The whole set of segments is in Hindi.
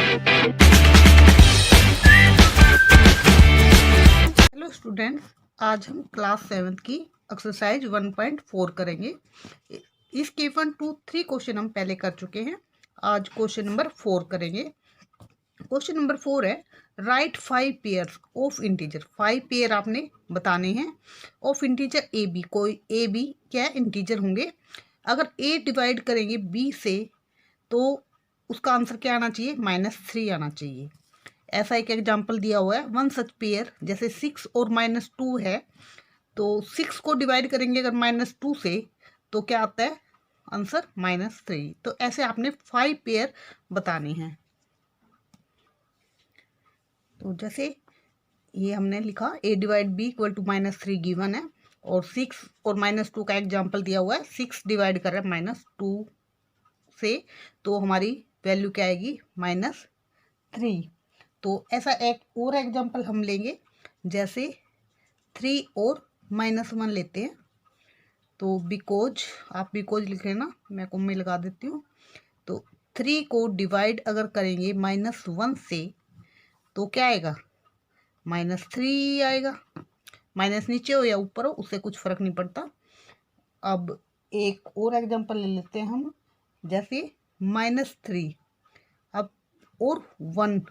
हेलो स्टूडेंट्स, आज हम क्लास 7 की एक्सरसाइज 1.4 करेंगे। इस के 1, 2, 3 क्वेश्चन हम पहले कर चुके हैं। आज क्वेश्चन नंबर 4 करेंगे। क्वेश्चन नंबर 4 है, right 5 pairs of integer. 5 pair आपने बताने हैं ऑफ इंटीजर ए बी। कोई ए बी क्या इंटीजर होंगे। अगर ए डिवाइड करेंगे बी से तो उसका आंसर क्या आना चाहिए? -3 आना चाहिए। ऐसा एक एग्जाम्पल दिया हुआ है, वन सच पेयर, जैसे 6 और -2 है, तो 6 को डिवाइड करेंगे अगर -2 से तो क्या आता है आंसर? -3। तो ऐसे आपने 5 पेयर बताने हैं। तो जैसे ये हमने लिखा a divide b equal to -3 given है, और 6 और -2 का एग्जाम्पल दिया हुआ है। 6 डिवाइड कर रहे हैं -2 से, तो हमारी वैल्यू क्या आएगी? -3। तो ऐसा एक और एग्जांपल हम लेंगे, जैसे 3 और -1 लेते हैं। तो बिकॉज, आप बिकॉज लिख रहे हैं ना, मैं कॉमा लगा देती हूँ। तो 3 को डिवाइड अगर करेंगे -1 से तो क्या आएगा? -3 आएगा। माइनस नीचे हो या ऊपर हो उससे कुछ फर्क नहीं पड़ता। अब एक और एग्जांपल ले लेते हैं हम, जैसे -3 अब और 1।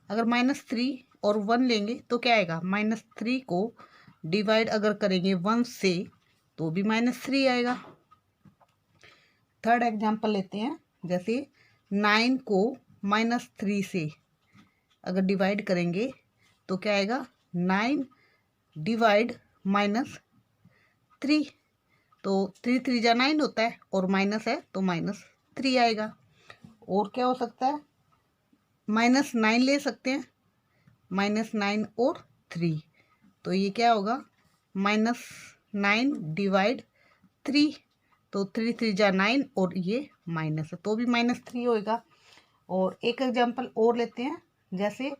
अगर -3 और 1 लेंगे तो क्या आएगा? -3 को डिवाइड अगर करेंगे 1 से तो भी -3 आएगा। थर्ड एग्जांपल लेते हैं, जैसे 9 को -3 से अगर डिवाइड करेंगे तो क्या आएगा? 9 डिवाइड -3, तो 3 3 जा 9 होता है, और माइनस है तो -3 आएगा। और क्या हो सकता है? -9 ले सकते हैं, -9 और 3, तो ये क्या होगा? -9 डिवाइड 3, तो 3 3 जा 9, और ये माइनस है तो भी -3 होएगा। और एक एग्जांपल और लेते हैं, जैसे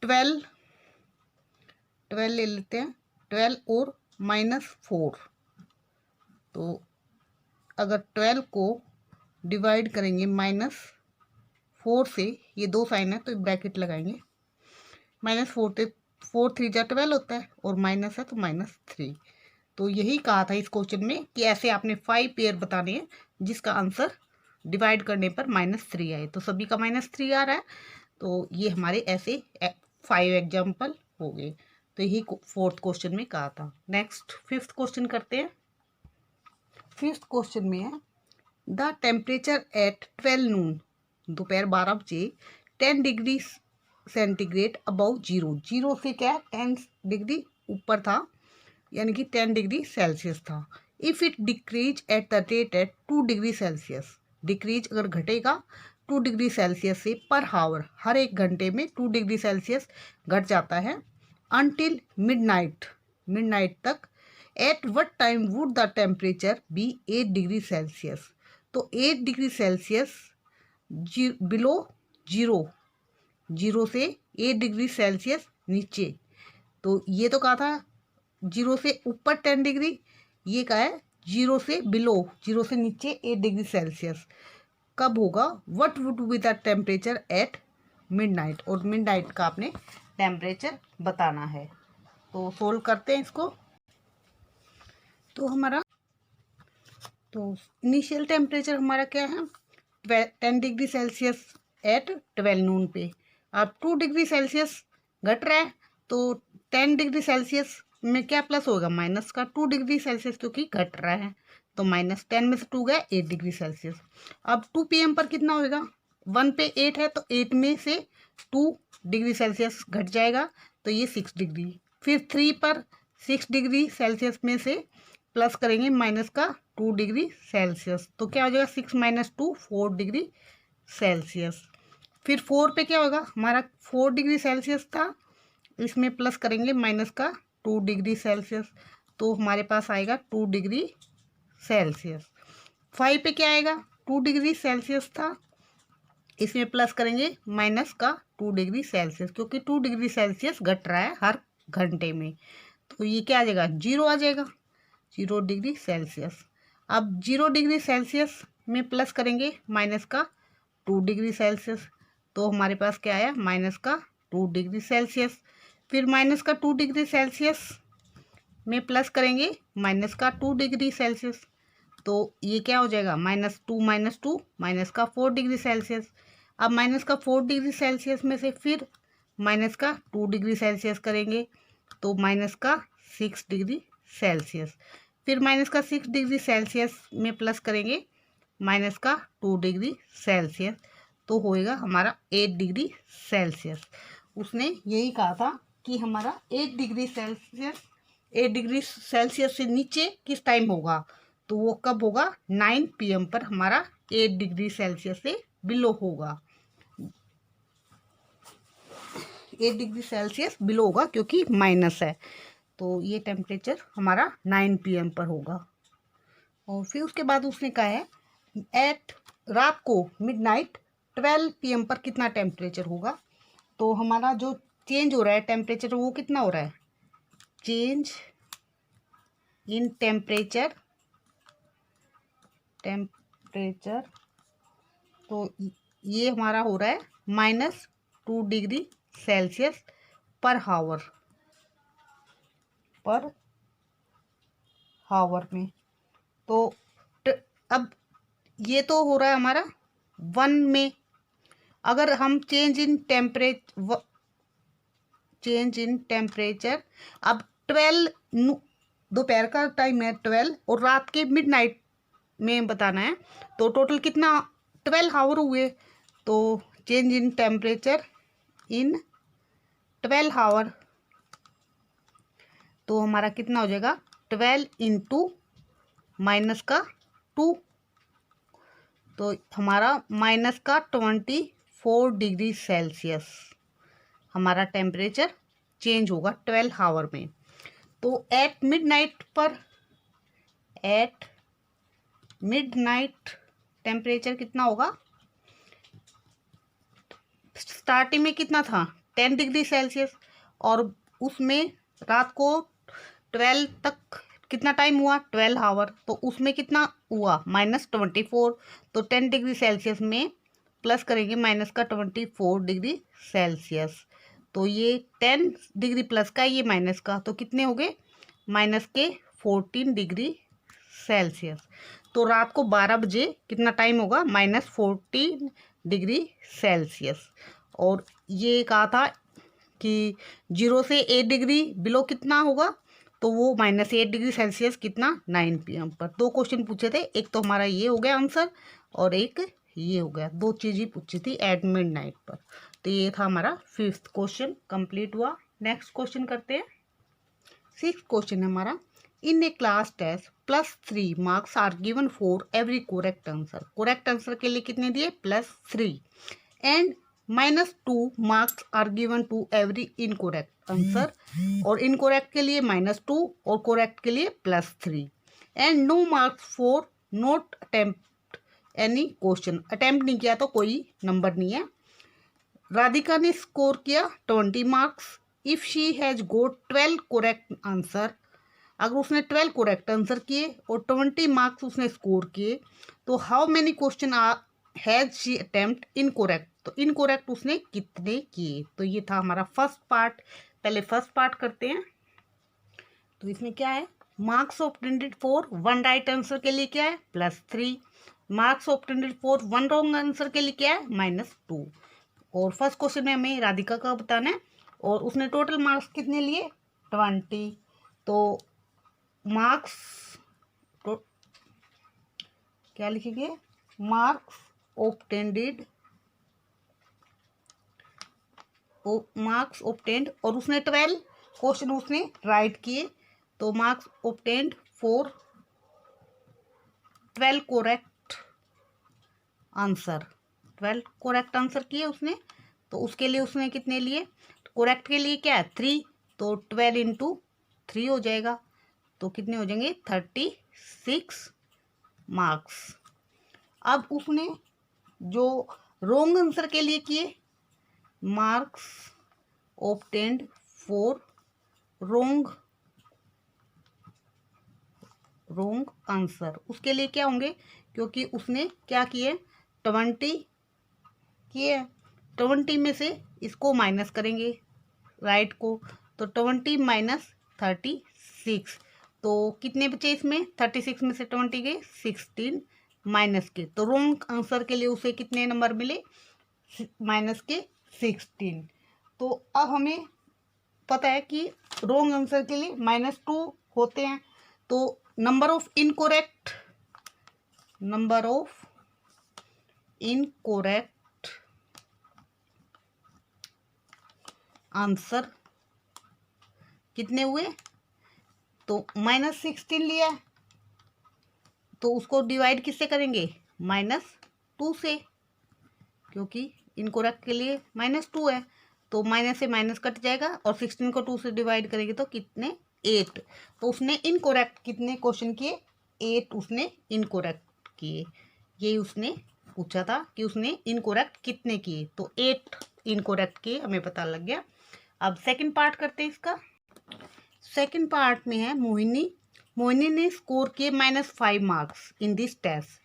12 ले लेते हैं, 12 और -4। तो अगर 12 को डिवाइड करेंगे -4 से, ये 2 साइन है तो ब्रैकेट लगाएंगे, -4 से 4 3 जा 12 होता है, और माइनस है तो -3। तो यही कहा था इस क्वेश्चन में कि ऐसे आपने 5 पेयर बताने हैं जिसका आंसर डिवाइड करने पर -3 आए। तो सभी का -3 आ रहा है, तो ये हमारे ऐसे 5 एग्जाम्पल हो गए। तो यही 4th क्वेश्चन में कहा था। नेक्स्ट 5th क्वेश्चन करते हैं। 5th क्वेश्चन में है, द टेम्परेचर एट 12 नून, दोपहर 12 बजे, 10 डिग्री सेंटीग्रेड अबाउ 0 से क्या 10 डिग्री ऊपर था, यानी कि 10 डिग्री सेल्सियस था। If it decreases at the rate at 2 degree Celsius, decreases अगर घटेगा 2 डिग्री सेल्सियस से पर हावर, हर एक घंटे में 2 डिग्री सेल्सियस घट जाता है, अनटिल मिडनाइट तक, at what time would the temperature be 8 degree Celsius. तो 8 डिग्री सेल्सियस बिलो 0 से 8 डिग्री सेल्सियस नीचे। तो ये तो कहा था 0 से ऊपर 10 डिग्री, ये कहा है 0 से बिलो, 0 से नीचे 8 डिग्री सेल्सियस कब होगा? What would be the temperature at midnight, और मिडनाइट का आपने टेम्परेचर बताना है। तो सोल्व करते हैं इसको। तो इनिशियल टेम्परेचर हमारा क्या है? 10 डिग्री सेल्सियस एट 12 नून पे। अब 2 डिग्री सेल्सियस घट रहा है, तो 10 डिग्री सेल्सियस में क्या प्लस होगा? माइनस का 2 डिग्री सेल्सियस, क्योंकि घट रहा है, तो -10 में से 2 गया 8 डिग्री सेल्सियस। अब 2 PM पर कितना होएगा? 1 पे 8 है, तो 8 में से 2 डिग्री सेल्सियस घट जाएगा, तो ये 6 डिग्री। फिर 3 पर 6 डिग्री सेल्सियस में से प्लस करेंगे माइनस का 2 डिग्री सेल्सियस, तो क्या हो जाएगा? 6 - 2 4 डिग्री सेल्सियस। फिर 4 पे क्या होगा? हमारा 4 डिग्री सेल्सियस था, इसमें प्लस करेंगे माइनस का 2 डिग्री सेल्सियस, तो हमारे पास आएगा 2 डिग्री सेल्सियस। 5 पे क्या आएगा? 2 डिग्री सेल्सियस था, इसमें प्लस करेंगे माइनस का 2 डिग्री सेल्सियस, क्योंकि 2 डिग्री सेल्सियस घट रहा है हर घंटे में, तो ये क्या आ जाएगा? 0 आ जाएगा, 0 डिग्री सेल्सियस। अब 0 डिग्री सेल्सियस में प्लस करेंगे माइनस का 2 डिग्री सेल्सियस, तो हमारे पास क्या आया, माइनस का 2 डिग्री सेल्सियस। फिर माइनस का 2 डिग्री सेल्सियस में प्लस करेंगे माइनस का 2 डिग्री सेल्सियस, तो ये क्या हो जाएगा, -2 -2 माइनस का 4 डिग्री सेल्सियस। अब माइनस का 4 डिग्री सेल्सियस में से फिर माइनस का 2 डिग्री सेल्सियस करेंगे, तो माइनस का 6 डिग्री सेल्सियस। फिर माइनस का 6 डिग्री सेल्सियस में प्लस करेंगे माइनस का 2 डिग्री सेल्सियस, तो होएगा हमारा 8 डिग्री सेल्सियस। उसने यही कहा था कि हमारा 8 डिग्री सेल्सियस, 8 डिग्री सेल्सियस से नीचे किस टाइम होगा, तो वो कब होगा, 9 PM पर हमारा 8 डिग्री सेल्सियस से बिलो होगा। 8 डिग्री सेल्सियस बिलो होगा क्योंकि माइनस है, तो ये टेम्परेचर हमारा 9 PM पर होगा। और फिर उसके बाद उसने कहा है एट रात को मिडनाइट 12 PM पर कितना टेम्परेचर होगा। तो हमारा जो चेंज हो रहा है टेम्परेचर वो कितना हो रहा है, चेंज इन टेम्परेचर, तो ये हमारा हो रहा है -2 डिग्री सेल्सियस पर हावर में। तो अब ये तो हो रहा है हमारा 1 में। अगर हम चेंज इन टेम्परेचर अब 12 दोपहर का टाइम है 12 और रात के मिडनाइट में बताना है, तो टोटल कितना 12 आवर हुए। तो change in temperature in 12 hour, तो हमारा कितना हो जाएगा 12 इंटू माइनस का 2, तो हमारा माइनस का 24 डिग्री सेल्सियस हमारा टेम्परेचर चेंज होगा 12 आवर में। तो एट मिडनाइट टेम्परेचर कितना होगा, स्टार्टिंग में कितना था 10 डिग्री सेल्सियस, और उसमें रात को 12 तक कितना टाइम हुआ 12 आवर, तो उसमें कितना हुआ -24, तो 10 डिग्री सेल्सियस में प्लस करेंगे माइनस का 24 डिग्री सेल्सियस, तो ये 10 डिग्री प्लस का ये माइनस का, तो कितने हो गए माइनस के 14 डिग्री सेल्सियस। तो रात को 12 बजे कितना टाइम होगा -14 डिग्री सेल्सियस। और ये कहा था कि 0 से 8 डिग्री बिलो कितना होगा, तो वो -8 डिग्री सेल्सियस कितना 9 PM पर। 2 क्वेश्चन पूछे थे, एक तो हमारा ये हो गया आंसर और एक ये हो गया, 2 चीज़ें पूछी थी एट मिडनाइट पर। तो ये था हमारा 5th क्वेश्चन कंप्लीट हुआ। नेक्स्ट क्वेश्चन करते हैं। 6th क्वेश्चन है हमारा, in a class test +3 marks are given for every correct answer. Correct answer के लिए कितने दिए +3 and -2 marks are given to every incorrect answer, और इनकोरेक्ट के लिए -2 और करेक्ट के लिए +3 and no marks for not attempt any question. Attempt नहीं किया तो कोई नंबर नहीं है। राधिका ने स्कोर किया 20 marks if she has got 12 correct answer. अगर उसने 12 करेक्ट आंसर किए और 20 मार्क्स उसने स्कोर किए, तो how many question has she attempt incorrect, तो इनकोरेक्ट उसने कितने किए। तो ये था हमारा फर्स्ट पार्ट। पहले फर्स्ट पार्ट करते हैं। तो इसमें क्या है, marks obtained for 1 right answer के लिए क्या है +3, marks obtained for 1 wrong answer के लिए क्या है -2। और फर्स्ट क्वेश्चन में हमें राधिका का बताना है, और उसने टोटल मार्क्स कितने लिए 20। तो मार्क्स तो क्या लिखेंगे, मार्क्स ऑब्टेन्ड और उसने 12 क्वेश्चन उसने राइट किए, तो marks obtained for 12 correct answer, 12 correct answer किए उसने, तो उसके लिए उसने कितने लिए, करेक्ट के लिए क्या है 3, तो 12 इंटू 3 हो जाएगा, तो कितने हो जाएंगे 36 मार्क्स। अब उसने जो रॉन्ग आंसर के लिए किए, marks obtained for wrong answer, उसके लिए क्या होंगे, क्योंकि उसने क्या किए 20 किए, 20 में से इसको माइनस करेंगे राइट को, तो 20 माइनस 36, तो कितने बचे इसमें, 36 में से 20 गए 16 माइनस के, तो रॉन्ग आंसर के लिए उसे कितने नंबर मिले, माइनस के 16। तो अब हमें पता है कि रॉन्ग आंसर के लिए -2 होते हैं, तो नंबर ऑफ इनकोरेक्ट आंसर कितने हुए, तो -16 लिया है, तो उसको डिवाइड किससे करेंगे, -2 से, क्योंकि इनकोरेक्ट के लिए -2 है, तो माइनस से माइनस कट जाएगा और 16 को 2 से डिवाइड करेंगे तो कितने, 8। तो उसने इनकोरेक्ट कितने क्वेश्चन किए, 8 उसने इनकोरेक्ट किए। यही उसने पूछा था कि उसने इनकोरेक्ट कितने किए, तो 8 इनकोरेक्ट किए, हमें पता लग गया। अब सेकंड पार्ट करते हैं इसका। सेकंड पार्ट में है मोहिनी ने स्कोर किए -5 मार्क्स इन दिस टेस्ट,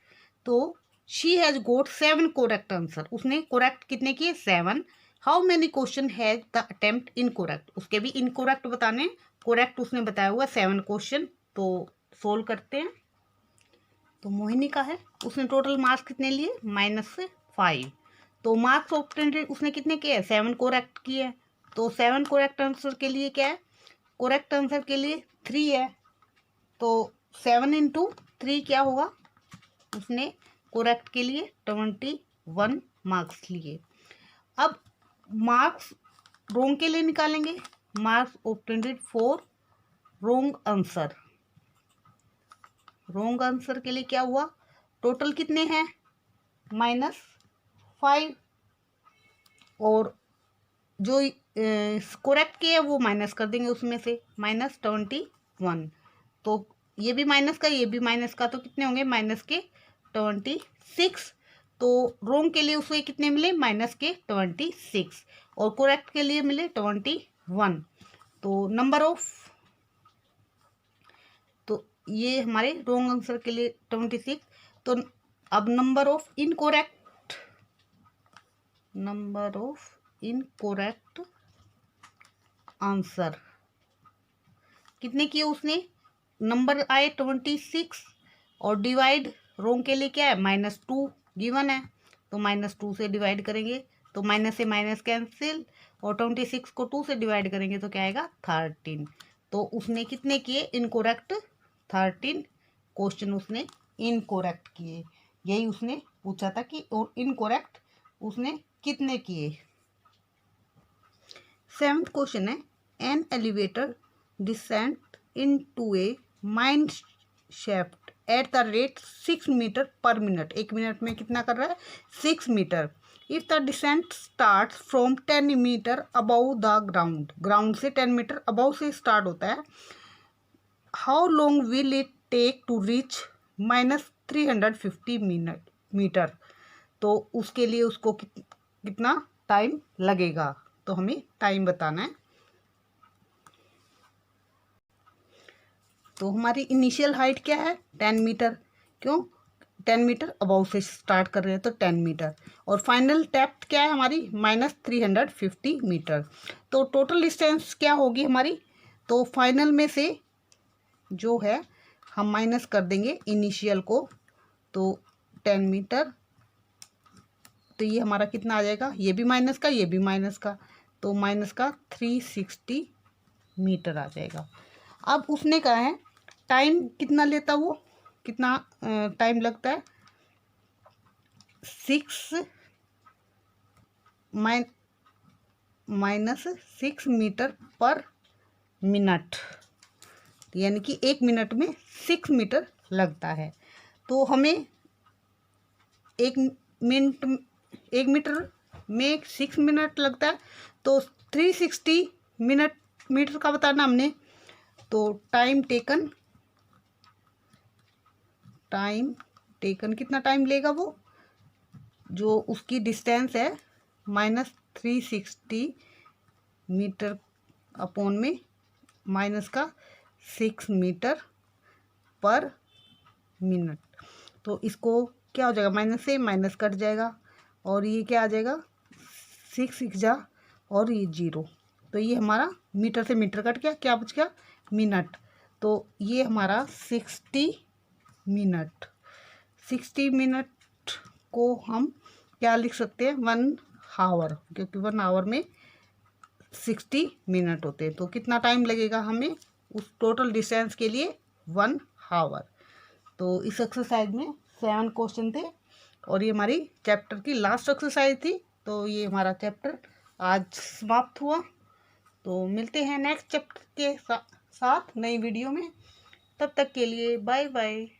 तो she has got 7 correct answer, उसने करेक्ट कितने किए, 7। How many question has the attempt incorrect, उसके भी इनकोरेक्ट बताने, करेक्ट उसने बताया हुआ 7 क्वेश्चन, तो सोल्व करते हैं। तो मोहिनी का है, उसने टोटल मार्क्स कितने लिए, -5, तो मार्क्स ऑब्टेन्ड उसने कितने किए, 7 करेक्ट किए, तो 7 करेक्ट आंसर के लिए क्या है, करेक्ट आंसर के लिए 3 है, तो 7 × 3 क्या होगा, उसने करेक्ट के लिए 21 मार्क्स लिए। अब मार्क्स रोंग के लिए निकालेंगे, marks obtained for wrong answer, wrong answer के लिए क्या हुआ, टोटल कितने हैं, -5, और जो करेक्ट के है वो माइनस कर देंगे उसमें से, -21, तो ये भी माइनस का, ये भी माइनस का, तो कितने होंगे, -26, तो रोंग के लिए उसके कितने मिले, -26, और करेक्ट के लिए मिले 21, तो नंबर ऑफ, तो ये हमारे रोंग आंसर के लिए 26, तो अब नंबर ऑफ इनकोरेक्ट आंसर कितने किए उसने, नंबर आए 26, और डिवाइड रोंग के लिए क्या है, -2 गिवन है, तो -2 से डिवाइड करेंगे, तो माइनस से माइनस कैंसिल, और 26 को 2 से डिवाइड करेंगे तो क्या आएगा, 13, तो उसने कितने किए इनकोरेक्ट, 13 क्वेश्चन उसने इनकोरेक्ट किए। यही उसने पूछा था कि और इनकोरेक्ट उसने कितने किए। 7th क्वेश्चन है, an elevator descent into a mine shaft at the rate 6 metre per minute, 1 minute में कितना कर रहा है, 6 metre. If the descent start from 10 metre above the ground, ground से 10 मीटर अबव से स्टार्ट होता है, how long will it take to reach -350 metre, तो उसके लिए उसको कितना टाइम लगेगा, तो हमें टाइम बताना है। तो हमारी इनिशियल हाइट क्या है, 10 मीटर, क्यों, 10 मीटर अबव से स्टार्ट कर रहे हैं तो 10 मीटर, और फाइनल डेप्थ क्या है हमारी, -350 मीटर, तो टोटल डिस्टेंस क्या होगी हमारी, तो फाइनल में से जो है हम माइनस कर देंगे इनिशियल को, तो 10 मीटर, तो ये हमारा कितना आ जाएगा, ये भी माइनस का, ये भी माइनस का, तो माइनस का 360 मीटर आ जाएगा। अब उसने कहा है टाइम कितना लेता, वो कितना टाइम लगता है, 6 -6 मीटर पर मिनट, यानी कि 1 मिनट में 6 मीटर लगता है। तो हमें 1 मीटर में 6 मिनट लगता है, तो 360 मीटर का बताना हमने, तो टाइम टेकन कितना टाइम लेगा, वो जो उसकी डिस्टेंस है -360 मीटर अपॉन में माइनस का 6 मीटर पर मिनट, तो इसको क्या हो जाएगा, माइनस से माइनस कट जाएगा, और ये क्या आ जाएगा 6 6 जा और ये 0, तो ये हमारा मीटर से मीटर कट गया, क्या बच गया मिनट। तो ये हमारा 60 मिनट। 60 मिनट को हम क्या लिख सकते हैं 1 आवर, क्योंकि 1 आवर में 60 मिनट होते हैं। तो कितना टाइम लगेगा हमें उस टोटल डिस्टेंस के लिए 1 आवर। तो इस एक्सरसाइज में 7 क्वेश्चन थे और ये हमारी चैप्टर की लास्ट एक्सरसाइज थी। तो ये हमारा चैप्टर आज समाप्त हुआ। तो मिलते हैं नेक्स्ट चैप्टर के साथ नई वीडियो में। तब तक के लिए बाय बाय।